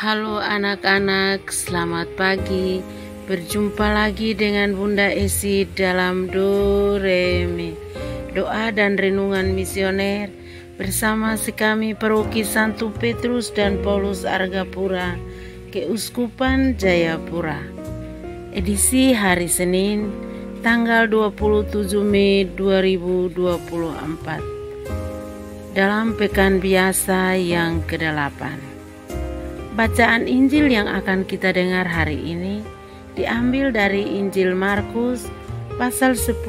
Halo anak-anak, selamat pagi. Berjumpa lagi dengan Bunda Esi dalam Do Re Mi, doa dan renungan misioner bersama sekami Paroki Santo Petrus dan Paulus Argapura, Keuskupan Jayapura. Edisi hari Senin, tanggal 27 Mei 2024. Dalam pekan biasa yang ke-8. Bacaan Injil yang akan kita dengar hari ini diambil dari Injil Markus pasal 10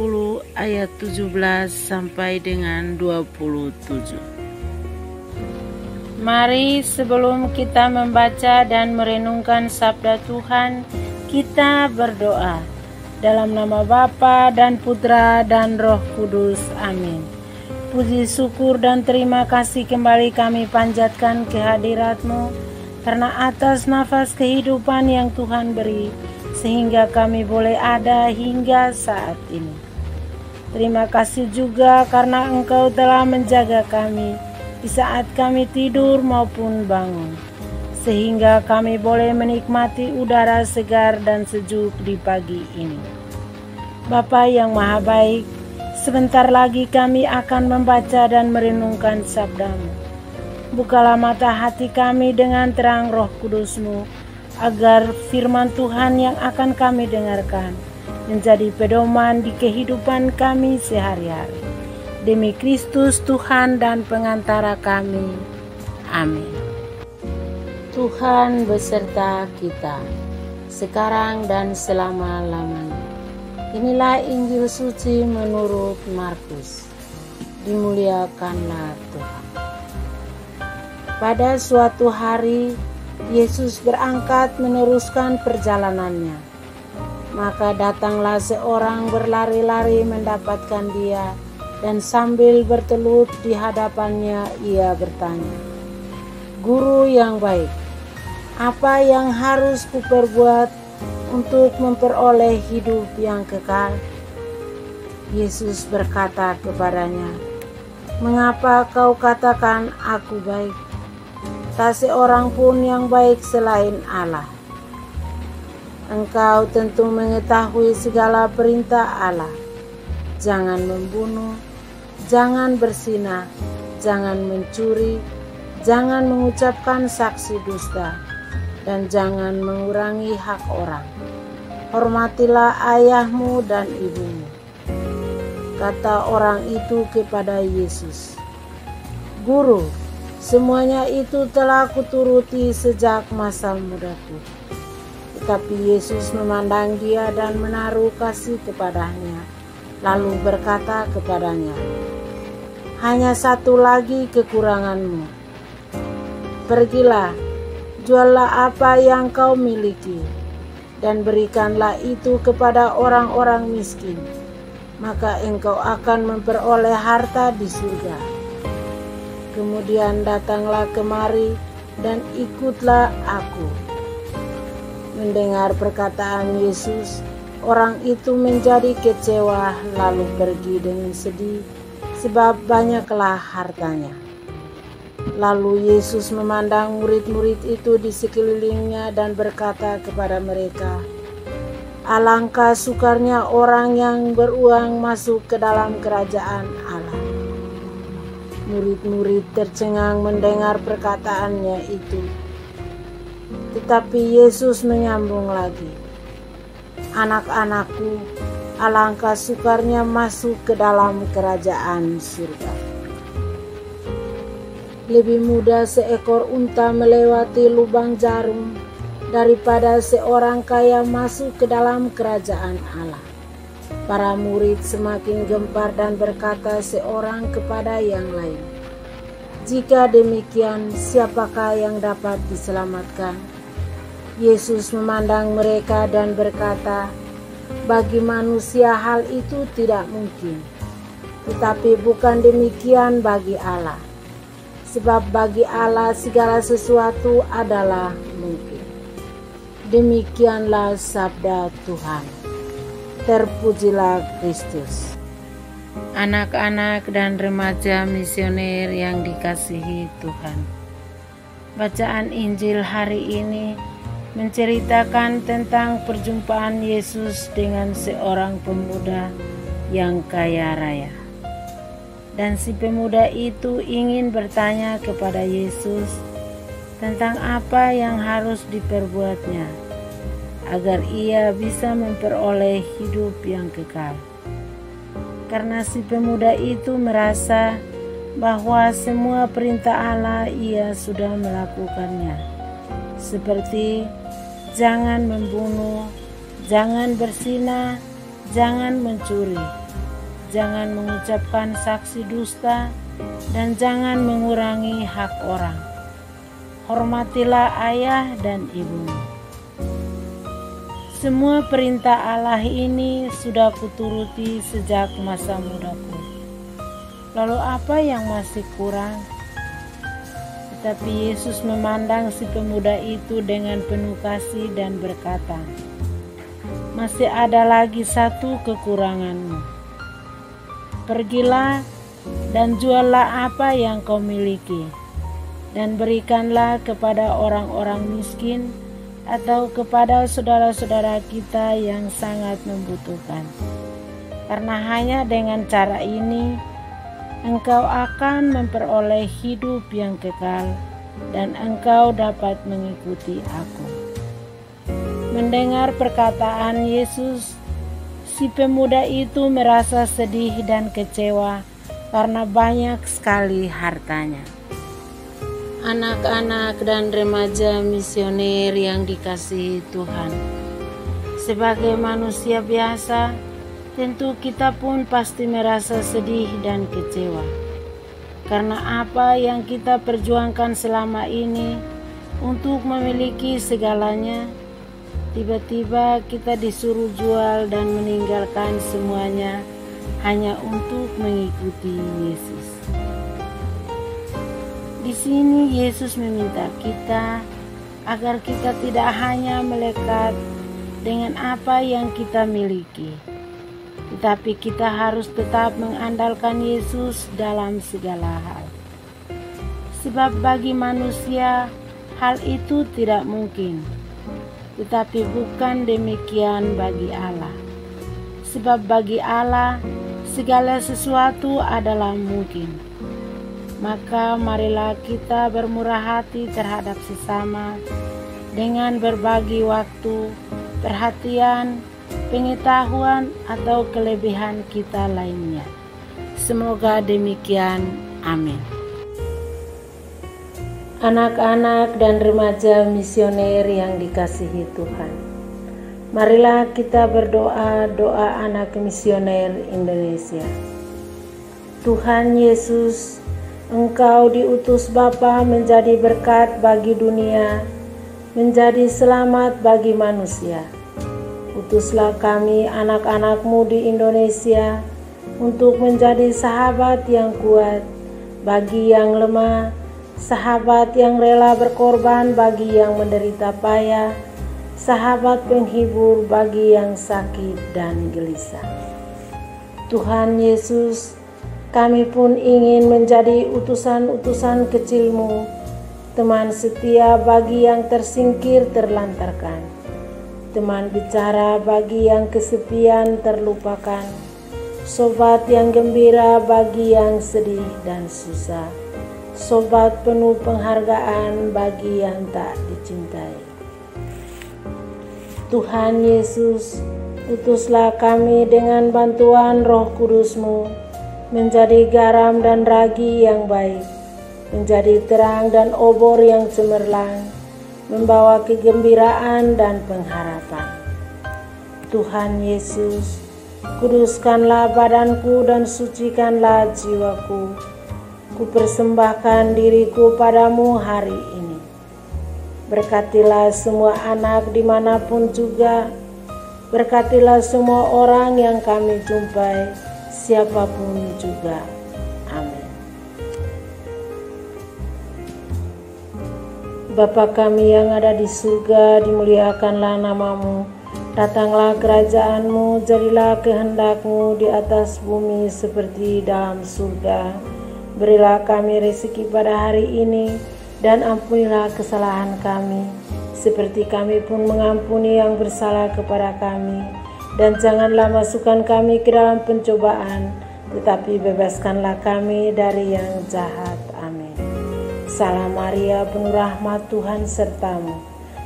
ayat 17 sampai dengan 27. Mari sebelum kita membaca dan merenungkan sabda Tuhan, kita berdoa. Dalam nama Bapa dan Putra dan Roh Kudus. Amin. Puji syukur dan terima kasih kembali kami panjatkan kehadirat-Mu, karena atas nafas kehidupan yang Tuhan beri, sehingga kami boleh ada hingga saat ini. Terima kasih juga karena Engkau telah menjaga kami di saat kami tidur maupun bangun, sehingga kami boleh menikmati udara segar dan sejuk di pagi ini. Bapa yang Maha Baik, sebentar lagi kami akan membaca dan merenungkan sabda-Mu. Bukalah mata hati kami dengan terang Roh Kudus-Mu, agar firman Tuhan yang akan kami dengarkan menjadi pedoman di kehidupan kami sehari-hari. Demi Kristus Tuhan dan pengantara kami. Amin. Tuhan beserta kita, sekarang dan selama-lamanya. Inilah Injil suci menurut Markus. Dimuliakanlah Tuhan. Pada suatu hari, Yesus berangkat meneruskan perjalanannya. Maka datanglah seorang berlari-lari mendapatkan dia, dan sambil bertelut di hadapannya ia bertanya, "Guru yang baik, apa yang harus kuperbuat untuk memperoleh hidup yang kekal?" Yesus berkata kepadanya, "Mengapa kau katakan aku baik? Tak seorang pun yang baik selain Allah. Engkau tentu mengetahui segala perintah Allah. Jangan membunuh, jangan berzina, jangan mencuri, jangan mengucapkan saksi dusta, dan jangan mengurangi hak orang. Hormatilah ayahmu dan ibumu." Kata orang itu kepada Yesus, "Guru, semuanya itu telah kuturuti sejak masa mudaku." Tetapi Yesus memandang dia dan menaruh kasih kepadanya, lalu berkata kepadanya, "Hanya satu lagi kekuranganmu. Pergilah, juallah apa yang kau miliki, dan berikanlah itu kepada orang-orang miskin, maka engkau akan memperoleh harta di surga. Kemudian datanglah kemari dan ikutlah aku." Mendengar perkataan Yesus, orang itu menjadi kecewa lalu pergi dengan sedih, sebab banyaklah hartanya. Lalu Yesus memandang murid-murid itu di sekelilingnya dan berkata kepada mereka, "Alangkah sukarnya orang yang beruang masuk ke dalam kerajaan Allah." Murid-murid tercengang mendengar perkataannya itu. Tetapi Yesus menyambung lagi, "Anak-anakku, alangkah sukarnya masuk ke dalam kerajaan surga. Lebih mudah seekor unta melewati lubang jarum daripada seorang kaya masuk ke dalam kerajaan Allah." Para murid semakin gempar dan berkata seorang kepada yang lain, "Jika demikian, siapakah yang dapat diselamatkan?" Yesus memandang mereka dan berkata, "Bagi manusia hal itu tidak mungkin, tetapi bukan demikian bagi Allah. Sebab bagi Allah segala sesuatu adalah mungkin." Demikianlah sabda Tuhan. Terpujilah Kristus. Anak-anak dan remaja misioner yang dikasihi Tuhan, Bacaan Injil hari ini menceritakan tentang perjumpaan Yesus dengan seorang pemuda yang kaya raya. Dan si pemuda itu ingin bertanya kepada Yesus tentang apa yang harus diperbuatnya agar ia bisa memperoleh hidup yang kekal. Karena si pemuda itu merasa bahwa semua perintah Allah ia sudah melakukannya, seperti jangan membunuh, jangan berzina, jangan mencuri, jangan mengucapkan saksi dusta, dan jangan mengurangi hak orang. Hormatilah ayah dan ibumu. Semua perintah Allah ini sudah kuturuti sejak masa mudaku. Lalu apa yang masih kurang? Tetapi Yesus memandang si pemuda itu dengan penuh kasih dan berkata, "Masih ada lagi satu kekuranganmu. Pergilah dan juallah apa yang kau miliki, dan berikanlah kepada orang-orang miskin atau kepada saudara-saudara kita yang sangat membutuhkan. Karena hanya dengan cara ini, engkau akan memperoleh hidup yang kekal dan engkau dapat mengikuti aku." Mendengar perkataan Yesus, si pemuda itu merasa sedih dan kecewa karena banyak sekali hartanya. Anak-anak dan remaja misioner yang dikasihi Tuhan, sebagai manusia biasa, tentu kita pun pasti merasa sedih dan kecewa karena apa yang kita perjuangkan selama ini untuk memiliki segalanya, tiba-tiba kita disuruh jual dan meninggalkan semuanya hanya untuk mengikuti Yesus. Di sini Yesus meminta kita agar kita tidak hanya melekat dengan apa yang kita miliki, tetapi kita harus tetap mengandalkan Yesus dalam segala hal. Sebab bagi manusia hal itu tidak mungkin, tetapi bukan demikian bagi Allah. Sebab bagi Allah segala sesuatu adalah mungkin. Maka marilah kita bermurah hati terhadap sesama dengan berbagi waktu, perhatian, pengetahuan atau kelebihan kita lainnya. Semoga demikian. Amin. Anak-anak dan remaja misioner yang dikasihi Tuhan, marilah kita berdoa doa anak misioner Indonesia. Tuhan Yesus, Engkau diutus Bapa menjadi berkat bagi dunia, menjadi selamat bagi manusia. Utuslah kami anak-anak-Mu di Indonesia untuk menjadi sahabat yang kuat bagi yang lemah, sahabat yang rela berkorban bagi yang menderita payah, sahabat penghibur bagi yang sakit dan gelisah. Tuhan Yesus, kami pun ingin menjadi utusan-utusan kecil-Mu, teman setia bagi yang tersingkir terlantarkan, teman bicara bagi yang kesepian terlupakan, sobat yang gembira bagi yang sedih dan susah, sobat penuh penghargaan bagi yang tak dicintai. Tuhan Yesus, utuslah kami dengan bantuan Roh Kudus-Mu menjadi garam dan ragi yang baik, menjadi terang dan obor yang cemerlang, membawa kegembiraan dan pengharapan. Tuhan Yesus, kuduskanlah badanku dan sucikanlah jiwaku. Kupersembahkan diriku padamu hari ini. Berkatilah semua anak dimanapun juga. Berkatilah semua orang yang kami jumpai, siapapun juga. Amin. Bapa kami yang ada di surga, dimuliakanlah nama-Mu. Datanglah kerajaan-Mu, jadilah kehendak-Mu di atas bumi seperti dalam surga. Berilah kami rezeki pada hari ini, dan ampunilah kesalahan kami, seperti kami pun mengampuni yang bersalah kepada kami. Dan janganlah masukkan kami ke dalam pencobaan, tetapi bebaskanlah kami dari yang jahat. Amin. Salam Maria, penuh rahmat, Tuhan sertamu.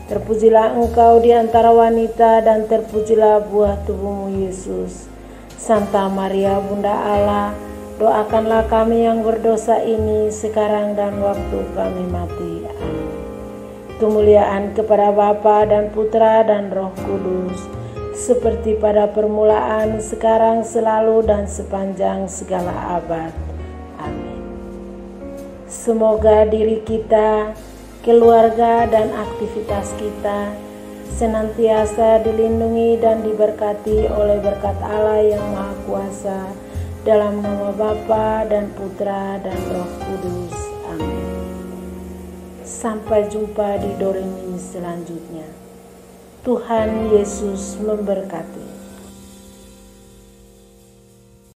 Terpujilah engkau di antara wanita, dan terpujilah buah tubuhmu, Yesus. Santa Maria, Bunda Allah, doakanlah kami yang berdosa ini sekarang dan waktu kami mati. Amin. Kemuliaan kepada Bapa dan Putra dan Roh Kudus, seperti pada permulaan, sekarang, selalu, dan sepanjang segala abad. Amin. Semoga diri kita, keluarga, dan aktivitas kita senantiasa dilindungi dan diberkati oleh berkat Allah yang Maha Kuasa, dalam nama Bapa dan Putra dan Roh Kudus. Amin. Sampai jumpa di Doremi selanjutnya. Tuhan Yesus memberkati.